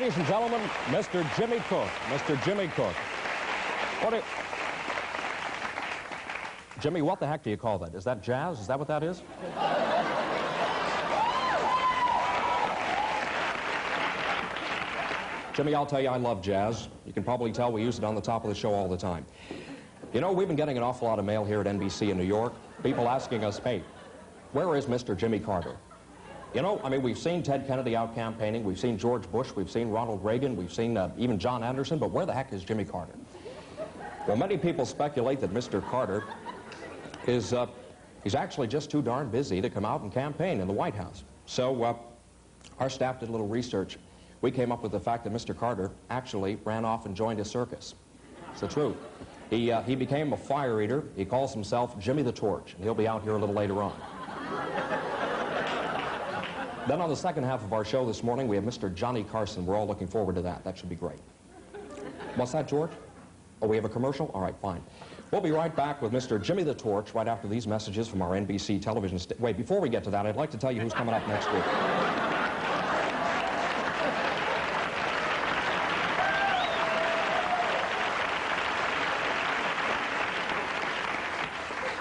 Ladies and gentlemen, Mr. Jimmy Cook. Mr. Jimmy Cook. Jimmy, what the heck do you call that? Is that jazz? Is that what that is? Jimmy, I'll tell you, I love jazz. You can probably tell we use it on the top of the show all the time. You know, we've been getting an awful lot of mail here at NBC in New York. People asking us, hey, where is Mr. Jimmy Carter? You know, I mean, we've seen Ted Kennedy out campaigning. We've seen George Bush. We've seen Ronald Reagan. We've seen even John Anderson. But where the heck is Jimmy Carter? Well, many people speculate that Mr. Carter is he's actually just too darn busy to come out and campaign in the White House. So our staff did a little research. We came up with the fact that Mr. Carter actually ran off and joined a circus. It's the truth. He became a fire eater. He calls himself Jimmy the Torch, and he'll be out here a little later on. Then on the second half of our show this morning, we have Mr. Johnny Carson. We're all looking forward to that. That should be great. What's that, George? Oh, we have a commercial? All right, fine. We'll be right back with Mr. Jimmy the Torch right after these messages from our NBC television station. Wait, before we get to that, I'd like to tell you who's coming up next week.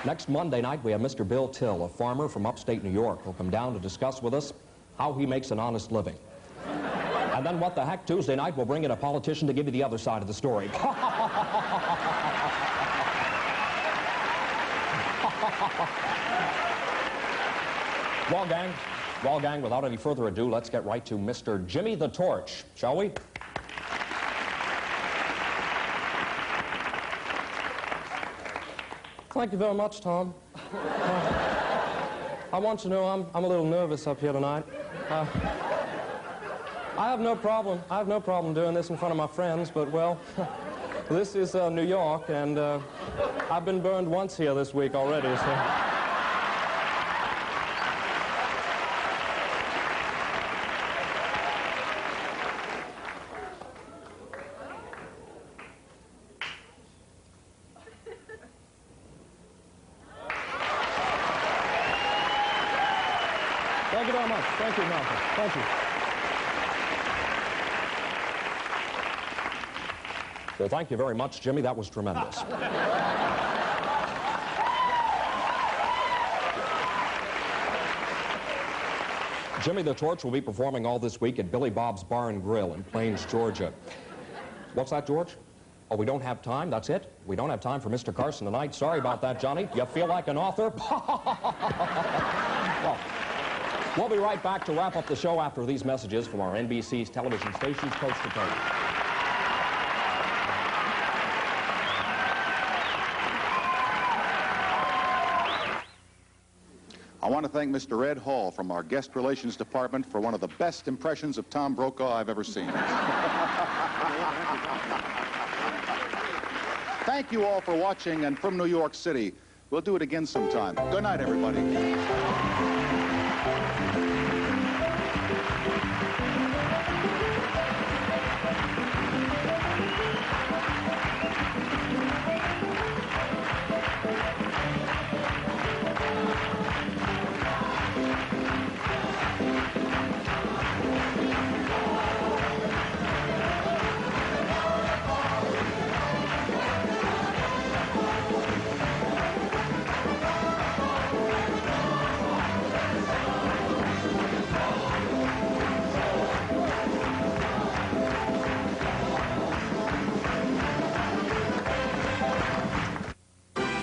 Next Monday night, we have Mr. Bill Till, a farmer from upstate New York. He'll come down to discuss with us how he makes an honest living. And then what the heck, Tuesday night, we'll bring in a politician to give you the other side of the story. Well, gang, without any further ado, let's get right to Mr. Jimmy the Torch, shall we? Thank you very much, Tom. I want you to know I'm a little nervous up here tonight. I have no problem doing this in front of my friends, but, well, this is New York, and I've been burned once here this week already, so... Thank you very much. Thank you, Malcolm. Thank you. Well, thank you very much, Jimmy. That was tremendous. Jimmy the Torch will be performing all this week at Billy Bob's Bar and Grill in Plains, Georgia. What's that, George? Oh, we don't have time? That's it? We don't have time for Mr. Carson tonight. Sorry about that, Johnny. You feel like an author? Well, we'll be right back to wrap up the show after these messages from our NBC's television stations coast to coast. I want to thank Mr. Edd Hall from our Guest Relations Department for one of the best impressions of Tom Brokaw I've ever seen. Thank you all for watching, and from New York City, we'll do it again sometime. Good night, everybody.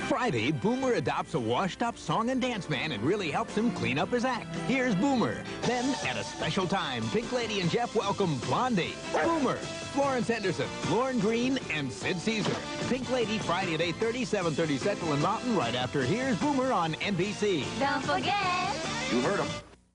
Friday, Boomer adopts a washed-up song and dance man and really helps him clean up his act. Here's Boomer. Then, at a special time, Pink Lady and Jeff welcome Blondie, Boomer, Florence Henderson, Lauren Green, and Sid Caesar. Pink Lady, Friday at 8:30, 7:30 Central and Mountain, right after Here's Boomer on NBC. Don't forget... You heard him.